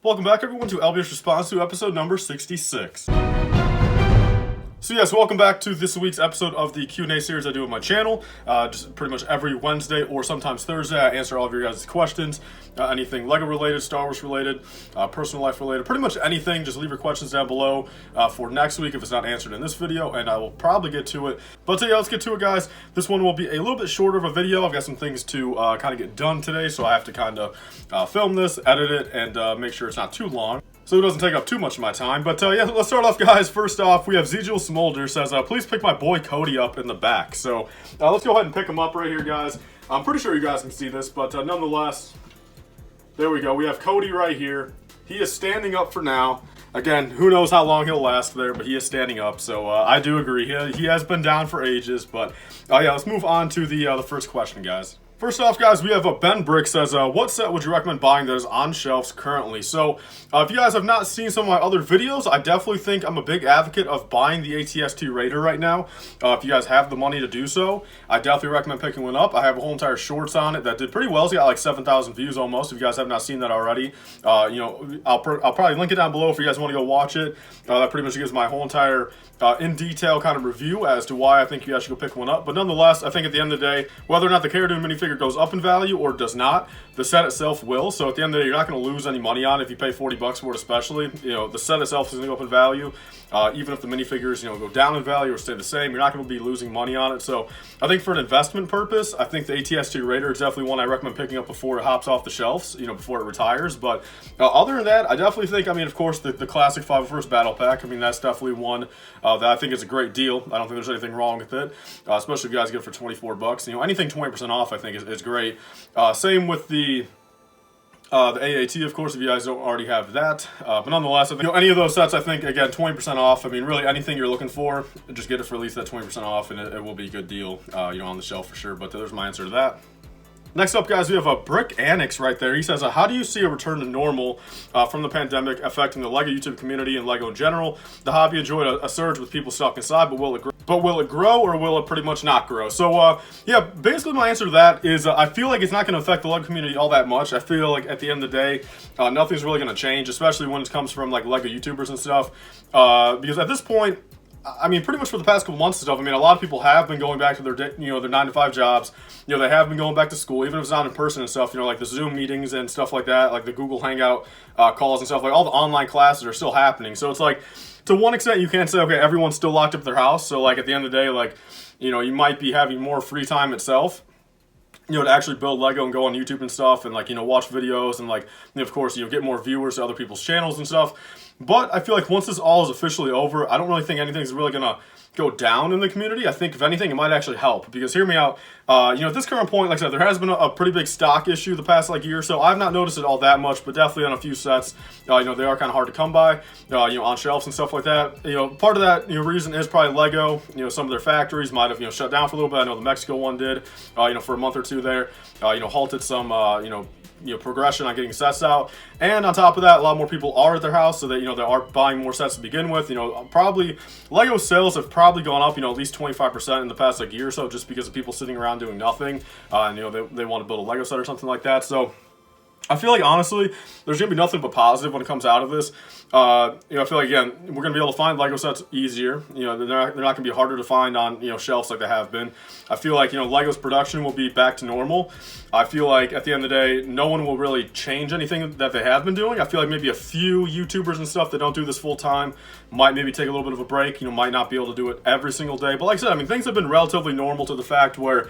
Welcome back, everyone, to LBS Responds To, episode number 66. So yes, welcome back to this week's episode of the Q&A series I do on my channel. Just pretty much every Wednesday or sometimes Thursday, I answer all of your guys' questions. Anything LEGO related, Star Wars related, personal life related, pretty much anything. Just leave your questions down below for next week if it's not answered in this video, and I will probably get to it. But yeah, let's get to it, guys. This one will be a little bit shorter of a video. I've got some things to kind of get done today, so I have to kind of film this, edit it, and make sure it's not too long, so it doesn't take up too much of my time. But yeah, let's start off, guys. First off, we have Zejul Smolder says, please pick my boy Cody up in the back. So let's go ahead and pick him up right here, guys. I'm pretty sure you guys can see this, but nonetheless, there we go. We have Cody right here. He is standing up for now. Again, who knows how long he'll last there, but he is standing up. So I do agree. He has been down for ages. But yeah, let's move on to the first question, guys. First off, guys, we have LBS says, what set would you recommend buying that is on shelves currently? So, if you guys have not seen some of my other videos, I definitely think I'm a big advocate of buying the ATST Raider right now. If you guys have the money to do so, I definitely recommend picking one up. I have a whole entire shorts on it that did pretty well. It's got like 7,000 views almost. If you guys have not seen that already, I'll probably link it down below if you guys want to go watch it. That pretty much gives my whole entire in detail kind of review as to why I think you guys should go pick one up. But nonetheless, I think at the end of the day, whether or not the Cara Dune minifigure goes up in value or does not, the set itself will. So at the end of the day, you're not going to lose any money on it if you pay 40 bucks for it, especially. The set itself is going to go up in value. Even if the minifigures, go down in value or stay the same, you're not going to be losing money on it. So I think for an investment purpose, I think the ATST Raider is definitely one I recommend picking up before it hops off the shelves, before it retires. But other than that, I definitely think, of course, the classic 501st Battle Pack, that's definitely one that I think is a great deal. I don't think there's anything wrong with it, especially if you guys get it for 24 bucks. Anything 20% off, I think, is great. Same with the AAT, of course, if you guys don't already have that. But nonetheless, I think, any of those sets, I think, again, 20% off. Really, anything you're looking for, just get it for at least that 20% off, and it will be a good deal, on the shelf for sure. But there's my answer to that. Next up, guys, we have a Brick Annex right there. He says, how do you see a return to normal from the pandemic affecting the LEGO YouTube community and LEGO in general? The hobby enjoyed a surge with people stuck inside, but will it grow or will it pretty much not grow? So, yeah, basically my answer to that is I feel like it's not going to affect the LEGO community all that much. I feel like at the end of the day, nothing's really going to change, especially when it comes from like LEGO YouTubers and stuff. Because at this point, pretty much for the past couple months and stuff, a lot of people have been going back to their, their 9-to-5 jobs. They have been going back to school, even if it's not in person and stuff, like the Zoom meetings and stuff like that, like the Google Hangout calls and stuff, like all the online classes are still happening. So it's like, to one extent, you can't say, okay, everyone's still locked up at their house. So like at the end of the day, like, you might be having more free time itself, to actually build LEGO and go on YouTube and stuff and like, watch videos and like, of course, get more viewers to other people's channels and stuff. But I feel like once this all is officially over, I don't really think anything's really going to go down in the community. I think if anything, it might actually help, because hear me out. At this current point, like I said, there has been a pretty big stock issue the past like year or so. I've not noticed it all that much, but definitely on a few sets, they are kind of hard to come by, on shelves and stuff like that. Part of that, reason is probably LEGO. Some of their factories might have, shut down for a little bit. I know the Mexico one did, for a month or two there, halted some, progression on getting sets out. And on top of that, a lot more people are at their house, so that, they are buying more sets to begin with. Probably LEGO sales have probably gone up, at least 25% in the past like year or so, just because of people sitting around doing nothing. And, they want to build a LEGO set or something like that. So I feel like, honestly, there's going to be nothing but positive when it comes out of this. I feel like, again, we're going to be able to find LEGO sets easier. They're not going to be harder to find on, shelves like they have been. I feel like, LEGO's production will be back to normal. I feel like, at the end of the day, no one will really change anything that they have been doing. I feel like maybe a few YouTubers and stuff that don't do this full time might maybe take a little bit of a break, might not be able to do it every single day. But like I said, things have been relatively normal to the fact where,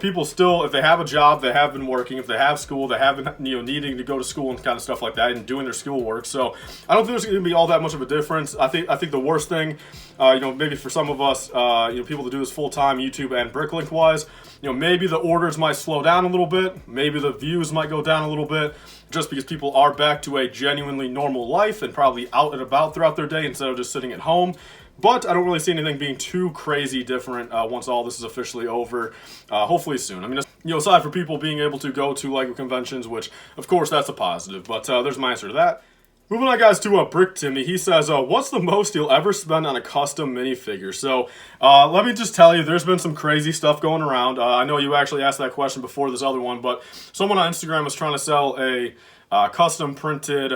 people still, if they have a job, they have been working. If they have school, they have been, needing to go to school and kind of stuff like that and doing their schoolwork. So I don't think there's going to be all that much of a difference. I think the worst thing, maybe for some of us, people that do this full time, YouTube and Bricklink wise, maybe the orders might slow down a little bit. Maybe the views might go down a little bit, just because people are back to a genuinely normal life and probably out and about throughout their day instead of just sitting at home. But I don't really see anything being too crazy different once all this is officially over, hopefully soon. Aside from people being able to go to LEGO conventions, which, of course, that's a positive. But there's my answer to that. Moving on, guys, to Brick Timmy. He says, what's the most you'll ever spend on a custom minifigure? So, let me just tell you, there's been some crazy stuff going around. I know you actually asked that question before this other one, but someone on Instagram was trying to sell a custom printed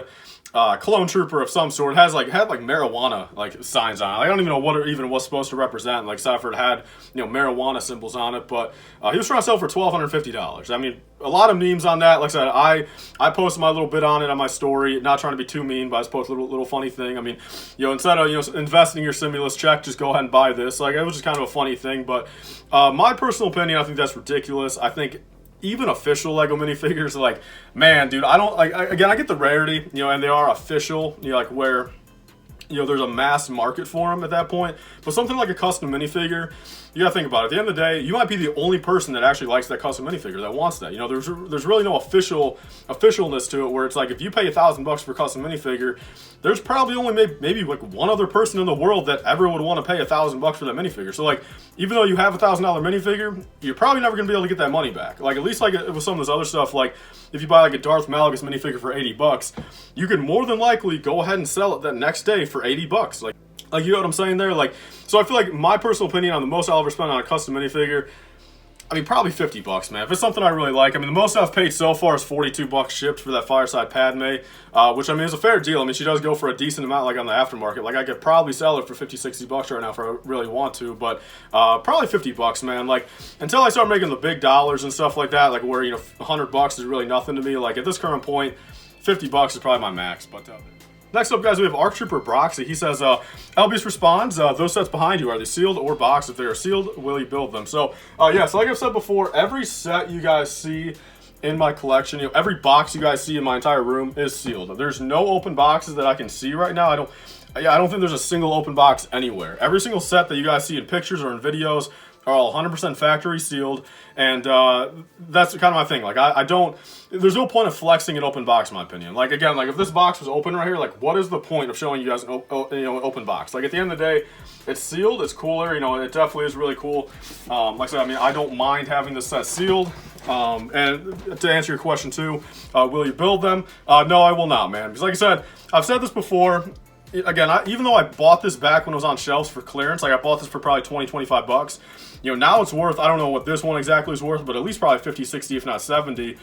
clone trooper of some sort. Had like marijuana like signs on it. I don't even know what it even was supposed to represent. Like Cypher had marijuana symbols on it, but he was trying to sell for $1,250. I mean, a lot of memes on that. Like I said, I posted my little bit on it on my story. Not trying to be too mean, but I just posted a little funny thing. I mean, instead of investing your stimulus check, just go ahead and buy this. Like, it was just kind of a funny thing. But my personal opinion, I think that's ridiculous. I think even official Lego minifigures, like, man, dude, I don't like. Again, I get the rarity, and they are official, like where, there's a mass market for them at that point. But something like a custom minifigure, you gotta think about it. At the end of the day, you might be the only person that actually likes that custom minifigure, that wants that. There's really no officialness to it, where it's like, if you pay $1,000 for a custom minifigure, there's probably only maybe like one other person in the world that ever would want to pay $1,000 for that minifigure. So like, even though you have a $1,000 minifigure, you're probably never gonna be able to get that money back. Like, at least like with some of this other stuff, like if you buy like a Darth Malgus minifigure for $80, you can more than likely go ahead and sell it that next day for $80. Like, you know what I'm saying there? Like, so I feel like my personal opinion on the most I'll ever spend on a custom minifigure, I mean, probably $50, man. If it's something I really like. I mean, the most I've paid so far is $42 shipped for that Fireside Padme, which, I mean, is a fair deal. I mean, she does go for a decent amount, like, on the aftermarket. Like, I could probably sell it for $50-$60 right now if I really want to, but probably $50, man. Like, until I start making the big dollars and stuff like that, like where, $100 is really nothing to me. Like, at this current point, $50 is probably my max, but... Next up, guys, we have ARC Trooper Broxy. He says, LBS responds, those sets behind you, are they sealed or boxed? If they are sealed, will you build them? So, yeah, so like I've said before, every set you guys see in my collection, every box you guys see in my entire room is sealed. There's no open boxes that I can see right now. I don't think there's a single open box anywhere. Every single set that you guys see in pictures or in videos are all 100% factory sealed, and that's kind of my thing. Like, there's no point of flexing an open box, in my opinion. Like, again, like if this box was open right here, like what is the point of showing you guys an open box? Like, at the end of the day, it's sealed, it's cooler, it definitely is really cool. Like I said, I mean, I don't mind having this set sealed. And to answer your question too, will you build them? No, I will not, man. Because like I said, I've said this before. Again, even though I bought this back when it was on shelves for clearance, like I bought this for probably $20-$25. Now it's worth, I don't know what this one exactly is worth, but at least probably 50, 60, if not 70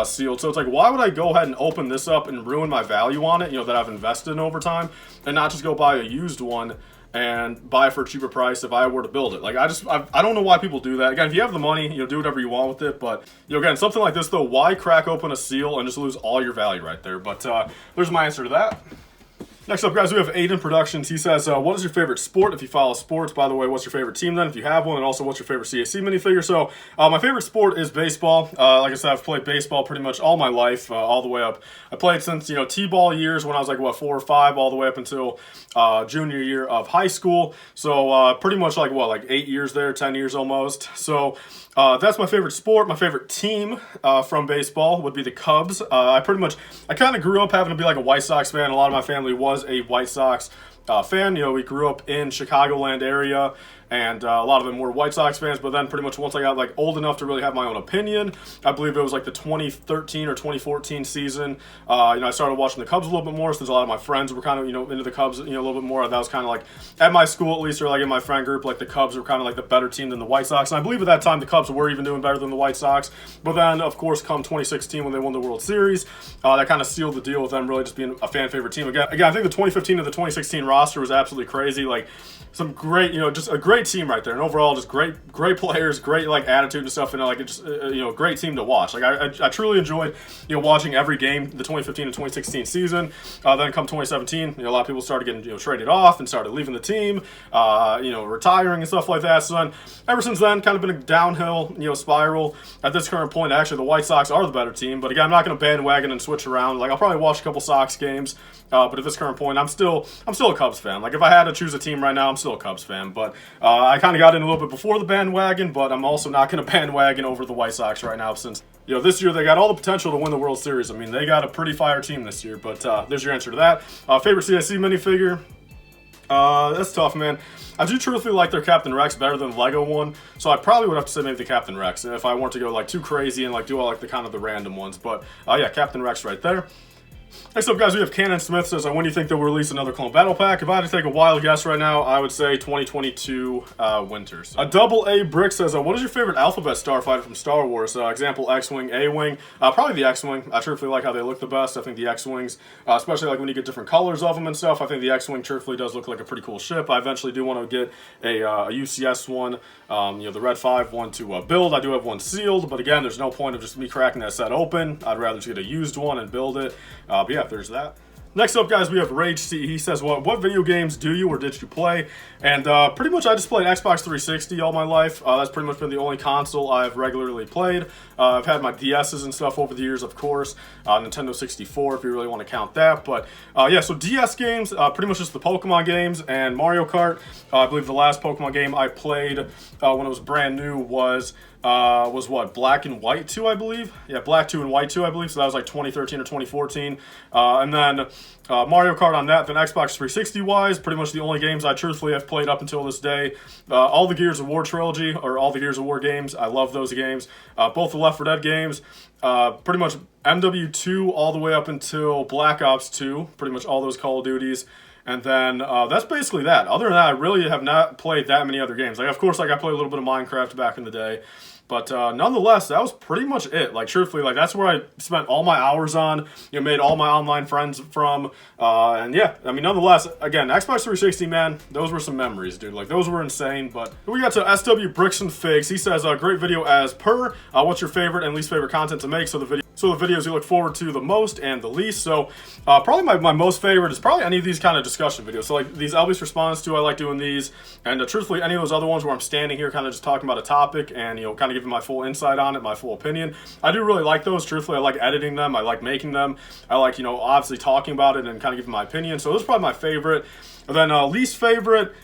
sealed. So it's like, why would I go ahead and open this up and ruin my value on it, that I've invested in over time, and not just go buy a used one and buy it for a cheaper price if I were to build it? Like, I don't know why people do that. Again, if you have the money, do whatever you want with it. But, again, something like this, though, why crack open a seal and just lose all your value right there? But there's my answer to that. Next up, guys, we have Aiden Productions. He says, what is your favorite sport if you follow sports? By the way, what's your favorite team then if you have one? And also, what's your favorite CAC minifigure? So, my favorite sport is baseball. Like I said, I've played baseball pretty much all my life, all the way up. I played since, T-ball years when I was like, 4 or 5, all the way up until junior year of high school. So, pretty much like, 8 years there, 10 years almost. So, that's my favorite sport. My favorite team from baseball would be the Cubs. I kind of grew up having to be like a White Sox fan. A lot of my family was a White Sox fan. We grew up in Chicagoland area, and a lot of them were White Sox fans. But then pretty much once I got like old enough to really have my own opinion, I believe it was like the 2013 or 2014 season. I started watching the Cubs a little bit more, since a lot of my friends were kind of into the Cubs a little bit more. That was kind of like at my school, at least, or like in my friend group, like the Cubs were kind of like the better team than the White Sox. And I believe at that time the Cubs were even doing better than the White Sox. But then of course, come 2016 when they won the World Series, that kind of sealed the deal with them really just being a fan favorite team. Again, I think the 2015 to the 2016 roster was absolutely crazy. Like, some great, just a great team right there, and overall just great players, great like attitude and stuff, and like just great team to watch. Like, I truly enjoyed watching every game the 2015 and 2016 season. Then come 2017, a lot of people started getting traded off and started leaving the team, retiring and stuff like that. So then ever since then, kind of been a downhill spiral. At this current point, actually the White Sox are the better team, but again, I'm not going to bandwagon and switch around. Like, I'll probably watch a couple Sox games, but at this current point, I'm still a Cubs fan. Like, if I had to choose a team right now, I'm still a Cubs fan. But I kind of got in a little bit before the bandwagon, but I'm also not going to bandwagon over the White Sox right now, since this year they got all the potential to win the World Series. I mean, they got a pretty fire team this year. But there's your answer to that. Favorite CIC minifigure? That's tough, man. I do truthfully like their Captain Rex better than the Lego one, so I probably would have to say maybe the Captain Rex if I weren't to go like too crazy and like do all like the kind of the random ones. But yeah, Captain Rex right there. Next up, guys, we have Cannon Smith says, when do you think they'll release another clone battle pack? If I had to take a wild guess right now, I would say 2022 winters. A double A Brick says, what is your favorite alphabet starfighter from Star Wars? Example, X-Wing, A-Wing. Probably the X-Wing. I truthfully like how they look the best. I think the X-Wings, especially like when you get different colors of them and stuff, I think the X-Wing truthfully does look like a pretty cool ship. I eventually do want to get a UCS one, the Red 5 one to build. I do have one sealed, but again, there's no point of just me cracking that set open. I'd rather just get a used one and build it. But yeah, there's that. Next up, guys, we have Rage C. He says, what video games do you or did you play? And pretty much I just played Xbox 360 all my life. That's pretty much been the only console I've regularly played. I've had my DS's and stuff over the years, of course. Nintendo 64, if you really want to count that. But yeah, so DS games, pretty much just the Pokemon games and Mario Kart. I believe the last Pokemon game I played when it was brand new was what, Black and White 2, I believe? Yeah, Black 2 and White 2, I believe. So that was like 2013 or 2014. And then Mario Kart on that. Then Xbox 360 wise, pretty much the only games I truthfully have played up until this day. All the Gears of War trilogy, or all the Gears of War games. I love those games. Both the Left 4 Dead games. Pretty much MW2 all the way up until Black Ops 2. Pretty much all those Call of Duties. And then that's basically that. Other than that, I really have not played that many other games. Like, of course, like I played a little bit of Minecraft back in the day. But nonetheless, that was pretty much it. Like, truthfully, like that's where I spent all my hours on, made all my online friends from. And yeah, I mean, nonetheless, again, Xbox 360, man, those were some memories, dude. Like, those were insane. But we got to SW Bricks Figs. He says, great video as per. What's your favorite and least favorite content to make? So the videos you look forward to the most and the least. So probably my most favorite is probably any of these kind of discussion videos. So like these LBS Responds To, I like doing these. And truthfully, any of those other ones where I'm standing here kind of just talking about a topic and, kind of giving my full insight on it, my full opinion. I do really like those. Truthfully, I like editing them. I like making them. I like, obviously talking about it and kind of giving my opinion. So those are probably my favorite. And then least favorite,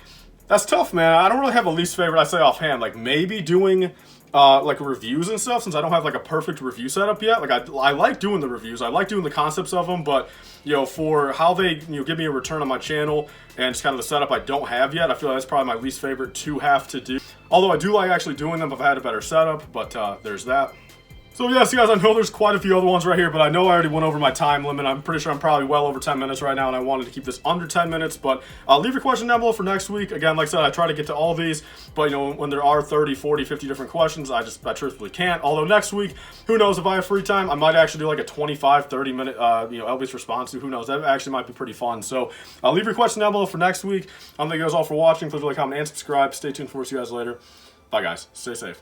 that's tough, man. I don't really have a least favorite, I say offhand. Like maybe doing like reviews and stuff, since I don't have like a perfect review setup yet. Like I like doing the reviews, I like doing the concepts of them, but for how they give me a return on my channel and just kind of the setup I don't have yet, I feel like that's probably my least favorite to have to do. Although I do like actually doing them if I had a better setup, but there's that. So yes, guys, I know there's quite a few other ones right here, but I know I already went over my time limit. I'm pretty sure I'm probably well over 10 minutes right now, and I wanted to keep this under 10 minutes. But leave your question down below for next week. Again, like I said, I try to get to all these, but when there are 30, 40, 50 different questions, I truthfully can't. Although next week, who knows, if I have free time, I might actually do like a 25, 30 minute, LBS Response To. Who knows? That actually might be pretty fun. So leave your question down below for next week. Thank you guys all for watching. Please like, comment, and subscribe. Stay tuned for us. See you guys later. Bye, guys. Stay safe.